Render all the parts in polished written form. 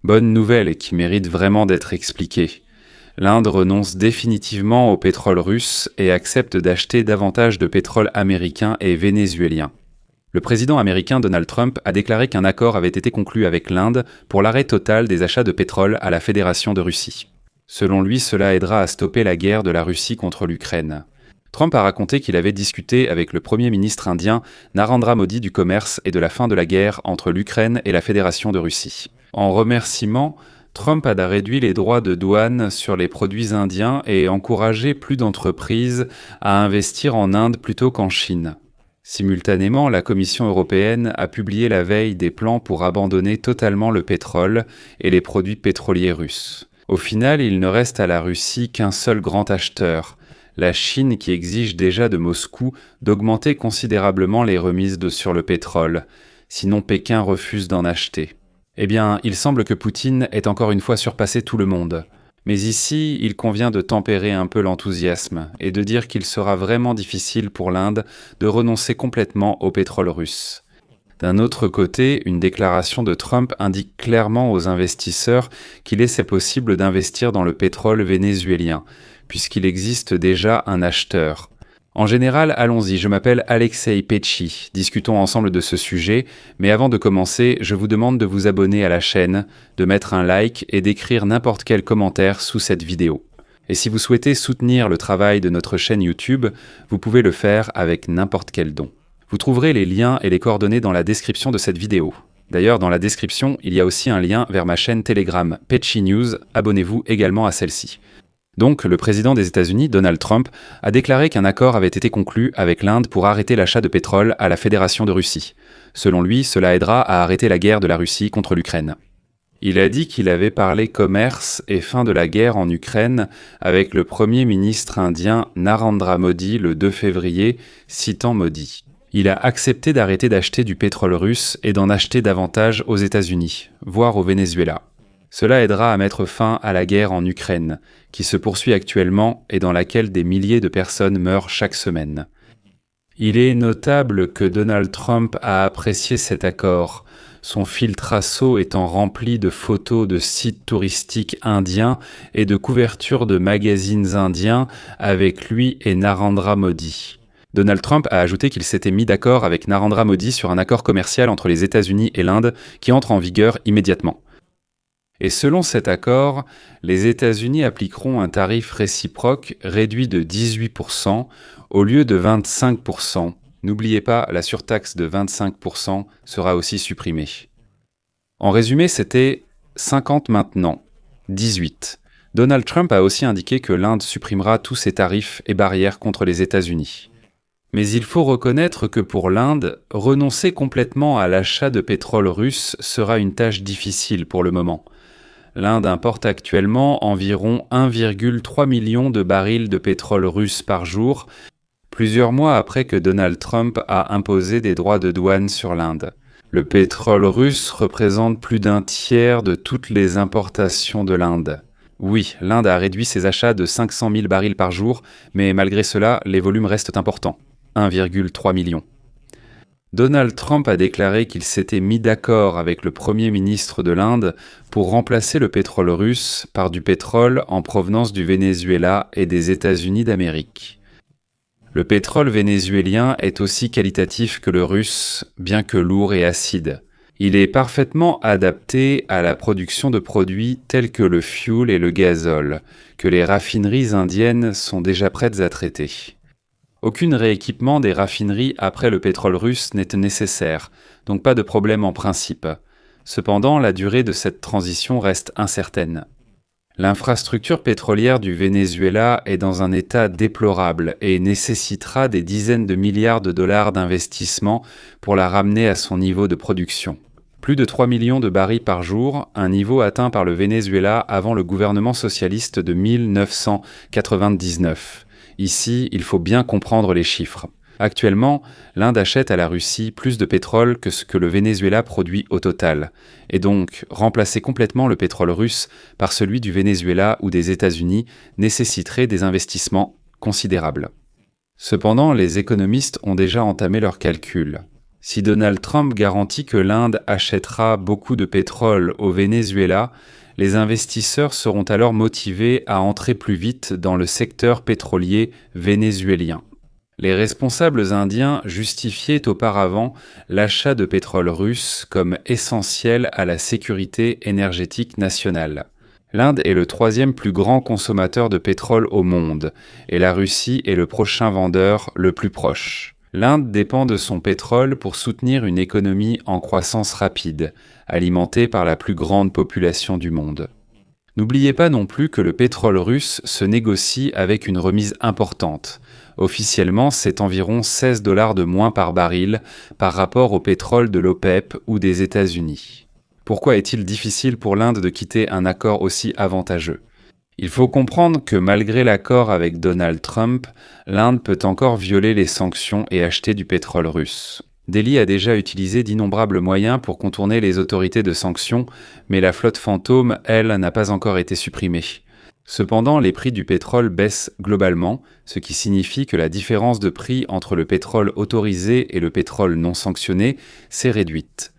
Bonne nouvelle et qui mérite vraiment d'être expliquée. L'Inde renonce définitivement au pétrole russe et accepte d'acheter davantage de pétrole américain et vénézuélien. Le président américain Donald Trump a déclaré qu'un accord avait été conclu avec l'Inde pour l'arrêt total des achats de pétrole à la Fédération de Russie. Selon lui, cela aidera à stopper la guerre de la Russie contre l'Ukraine. Trump a raconté qu'il avait discuté avec le Premier ministre indien Narendra Modi du commerce et de la fin de la guerre entre l'Ukraine et la Fédération de Russie. En remerciement, Trump a réduit les droits de douane sur les produits indiens et encouragé plus d'entreprises à investir en Inde plutôt qu'en Chine. Simultanément, la Commission européenne a publié la veille des plans pour abandonner totalement le pétrole et les produits pétroliers russes. Au final, il ne reste à la Russie qu'un seul grand acheteur, la Chine, qui exige déjà de Moscou d'augmenter considérablement les remises sur le pétrole, sinon Pékin refuse d'en acheter. Eh bien, il semble que Poutine ait encore une fois surpassé tout le monde. Mais ici, il convient de tempérer un peu l'enthousiasme et de dire qu'il sera vraiment difficile pour l'Inde de renoncer complètement au pétrole russe. D'un autre côté, une déclaration de Trump indique clairement aux investisseurs qu'il est possible d'investir dans le pétrole vénézuélien, puisqu'il existe déjà un acheteur. En général, allons-y, je m'appelle Alexei Petchy, discutons ensemble de ce sujet, mais avant de commencer, je vous demande de vous abonner à la chaîne, de mettre un like et d'écrire n'importe quel commentaire sous cette vidéo. Et si vous souhaitez soutenir le travail de notre chaîne YouTube, vous pouvez le faire avec n'importe quel don. Vous trouverez les liens et les coordonnées dans la description de cette vidéo. D'ailleurs, dans la description, il y a aussi un lien vers ma chaîne Telegram Petchy News, abonnez-vous également à celle-ci. Donc, le président des États-Unis, Donald Trump, a déclaré qu'un accord avait été conclu avec l'Inde pour arrêter l'achat de pétrole à la Fédération de Russie. Selon lui, cela aidera à arrêter la guerre de la Russie contre l'Ukraine. Il a dit qu'il avait parlé commerce et fin de la guerre en Ukraine avec le Premier ministre indien Narendra Modi le 2 février, citant Modi. Il a accepté d'arrêter d'acheter du pétrole russe et d'en acheter davantage aux États-Unis, voire au Venezuela. Cela aidera à mettre fin à la guerre en Ukraine, qui se poursuit actuellement et dans laquelle des milliers de personnes meurent chaque semaine. Il est notable que Donald Trump a apprécié cet accord, son fil Trasso étant rempli de photos de sites touristiques indiens et de couvertures de magazines indiens avec lui et Narendra Modi. Donald Trump a ajouté qu'il s'était mis d'accord avec Narendra Modi sur un accord commercial entre les États-Unis et l'Inde qui entre en vigueur immédiatement. Et selon cet accord, les États-Unis appliqueront un tarif réciproque réduit de 18% au lieu de 25%. N'oubliez pas, la surtaxe de 25% sera aussi supprimée. En résumé, c'était 50 maintenant, 18. Donald Trump a aussi indiqué que l'Inde supprimera tous ses tarifs et barrières contre les États-Unis. Mais il faut reconnaître que pour l'Inde, renoncer complètement à l'achat de pétrole russe sera une tâche difficile pour le moment. L'Inde importe actuellement environ 1,3 million de barils de pétrole russe par jour, plusieurs mois après que Donald Trump a imposé des droits de douane sur l'Inde. Le pétrole russe représente plus d'un tiers de toutes les importations de l'Inde. Oui, l'Inde a réduit ses achats de 500 000 barils par jour, mais malgré cela, les volumes restent importants, 1,3 million. Donald Trump a déclaré qu'il s'était mis d'accord avec le Premier ministre de l'Inde pour remplacer le pétrole russe par du pétrole en provenance du Venezuela et des États-Unis d'Amérique. Le pétrole vénézuélien est aussi qualitatif que le russe, bien que lourd et acide. Il est parfaitement adapté à la production de produits tels que le fioul et le gazole, que les raffineries indiennes sont déjà prêtes à traiter. Aucun rééquipement des raffineries après le pétrole russe n'est nécessaire, donc pas de problème en principe. Cependant, la durée de cette transition reste incertaine. L'infrastructure pétrolière du Venezuela est dans un état déplorable et nécessitera des dizaines de milliards de dollars d'investissement pour la ramener à son niveau de production. Plus de 3 millions de barils par jour, un niveau atteint par le Venezuela avant le gouvernement socialiste de 1999. Ici, il faut bien comprendre les chiffres. Actuellement, l'Inde achète à la Russie plus de pétrole que ce que le Venezuela produit au total, et donc remplacer complètement le pétrole russe par celui du Venezuela ou des États-Unis nécessiterait des investissements considérables. Cependant, les économistes ont déjà entamé leurs calculs. Si Donald Trump garantit que l'Inde achètera beaucoup de pétrole au Venezuela, les investisseurs seront alors motivés à entrer plus vite dans le secteur pétrolier vénézuélien. Les responsables indiens justifiaient auparavant l'achat de pétrole russe comme essentiel à la sécurité énergétique nationale. L'Inde est le troisième plus grand consommateur de pétrole au monde, et la Russie est le prochain vendeur le plus proche. L'Inde dépend de son pétrole pour soutenir une économie en croissance rapide, alimentée par la plus grande population du monde. N'oubliez pas non plus que le pétrole russe se négocie avec une remise importante. Officiellement, c'est environ 16 $ de moins par baril par rapport au pétrole de l'OPEP ou des États-Unis. Pourquoi est-il difficile pour l'Inde de quitter un accord aussi avantageux ? Il faut comprendre que malgré l'accord avec Donald Trump, l'Inde peut encore violer les sanctions et acheter du pétrole russe. Delhi a déjà utilisé d'innombrables moyens pour contourner les autorités de sanctions, mais la flotte fantôme, elle, n'a pas encore été supprimée. Cependant, les prix du pétrole baissent globalement, ce qui signifie que la différence de prix entre le pétrole autorisé et le pétrole non sanctionné s'est réduite.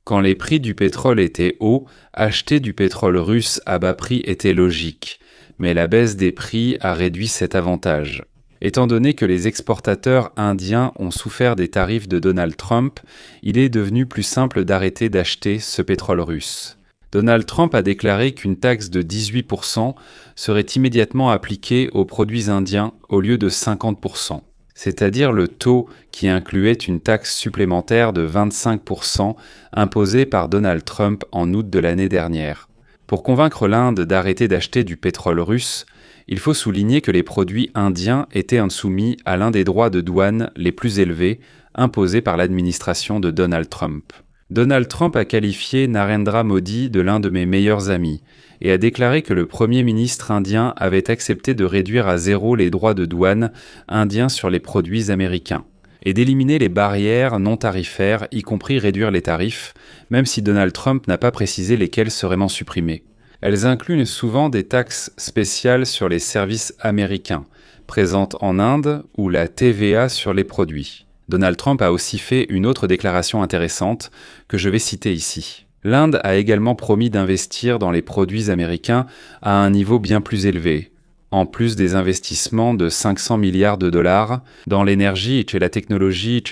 Quand les prix du pétrole étaient hauts, acheter du pétrole russe à bas prix était logique, mais la baisse des prix a réduit cet avantage. Étant donné que les exportateurs indiens ont souffert des tarifs de Donald Trump, il est devenu plus simple d'arrêter d'acheter ce pétrole russe. Donald Trump a déclaré qu'une taxe de 18% serait immédiatement appliquée aux produits indiens au lieu de 50%, c'est-à-dire le taux qui incluait une taxe supplémentaire de 25% imposée par Donald Trump en août de l'année dernière. Pour convaincre l'Inde d'arrêter d'acheter du pétrole russe, il faut souligner que les produits indiens étaient soumis à l'un des droits de douane les plus élevés imposés par l'administration de Donald Trump. Donald Trump a qualifié Narendra Modi de l'un de mes meilleurs amis et a déclaré que le Premier ministre indien avait accepté de réduire à zéro les droits de douane indiens sur les produits américains et d'éliminer les barrières non tarifaires, y compris réduire les tarifs, même si Donald Trump n'a pas précisé lesquelles seraient supprimées. Elles incluent souvent des taxes spéciales sur les services américains, présentes en Inde, ou la TVA sur les produits. Donald Trump a aussi fait une autre déclaration intéressante que je vais citer ici. L'Inde a également promis d'investir dans les produits américains à un niveau bien plus élevé, en plus des investissements de 500 milliards de dollars dans l'énergie, la technologie,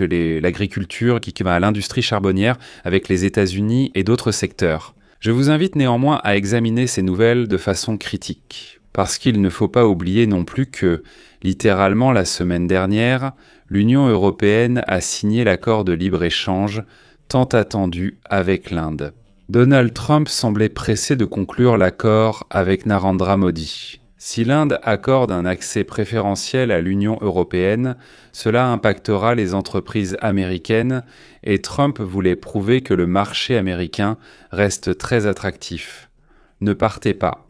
l'agriculture, qui va à l'industrie charbonnière avec les États-Unis et d'autres secteurs. Je vous invite néanmoins à examiner ces nouvelles de façon critique, parce qu'il ne faut pas oublier non plus que, littéralement la semaine dernière, l'Union européenne a signé l'accord de libre-échange tant attendu avec l'Inde. Donald Trump semblait pressé de conclure l'accord avec Narendra Modi. Si l'Inde accorde un accès préférentiel à l'Union européenne, cela impactera les entreprises américaines et Trump voulait prouver que le marché américain reste très attractif. Ne partez pas.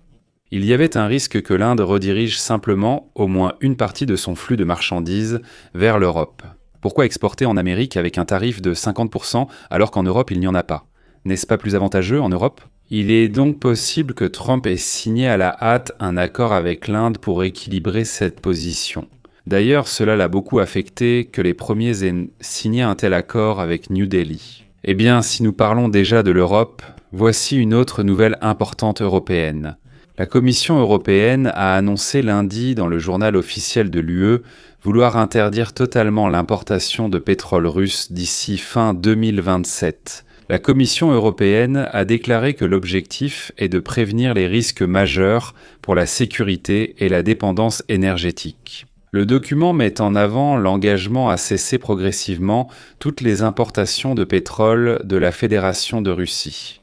Il y avait un risque que l'Inde redirige simplement au moins une partie de son flux de marchandises vers l'Europe. Pourquoi exporter en Amérique avec un tarif de 50% alors qu'en Europe il n'y en a pas ? N'est-ce pas plus avantageux en Europe ? Il est donc possible que Trump ait signé à la hâte un accord avec l'Inde pour équilibrer cette position. D'ailleurs, cela l'a beaucoup affecté que les premiers aient signé un tel accord avec New Delhi. Eh bien, si nous parlons déjà de l'Europe, voici une autre nouvelle importante européenne. La Commission européenne a annoncé lundi dans le journal officiel de l'UE vouloir interdire totalement l'importation de pétrole russe d'ici fin 2027. La Commission européenne a déclaré que l'objectif est de prévenir les risques majeurs pour la sécurité et la dépendance énergétique. Le document met en avant l'engagement à cesser progressivement toutes les importations de pétrole de la Fédération de Russie,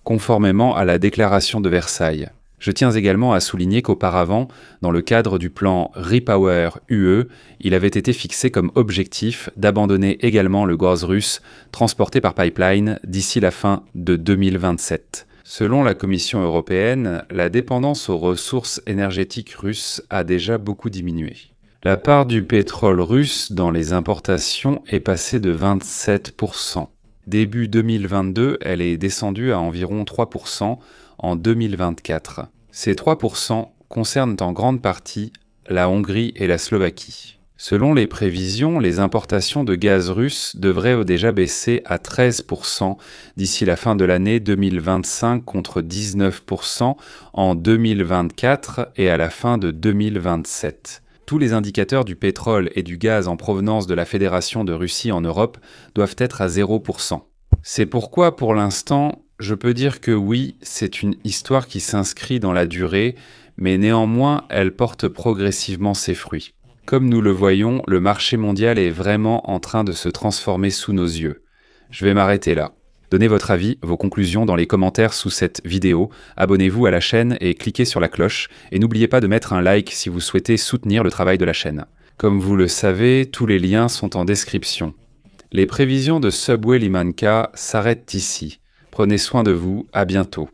conformément à la déclaration de Versailles. Je tiens également à souligner qu'auparavant, dans le cadre du plan Repower UE, il avait été fixé comme objectif d'abandonner également le gaz russe transporté par pipeline d'ici la fin de 2027. Selon la Commission européenne, la dépendance aux ressources énergétiques russes a déjà beaucoup diminué. La part du pétrole russe dans les importations est passée de 27%. Début 2022, elle est descendue à environ 3% en 2024. Ces 3% concernent en grande partie la Hongrie et la Slovaquie. Selon les prévisions, les importations de gaz russe devraient déjà baisser à 13% d'ici la fin de l'année 2025 contre 19% en 2024 et à la fin de 2027. Tous les indicateurs du pétrole et du gaz en provenance de la Fédération de Russie en Europe doivent être à 0%. C'est pourquoi, pour l'instant, je peux dire que oui, c'est une histoire qui s'inscrit dans la durée, mais néanmoins, elle porte progressivement ses fruits. Comme nous le voyons, le marché mondial est vraiment en train de se transformer sous nos yeux. Je vais m'arrêter là. Donnez votre avis, vos conclusions dans les commentaires sous cette vidéo, abonnez-vous à la chaîne et cliquez sur la cloche, et n'oubliez pas de mettre un like si vous souhaitez soutenir le travail de la chaîne. Comme vous le savez, tous les liens sont en description. Les prévisions de Subway Limanka s'arrêtent ici. Prenez soin de vous, à bientôt.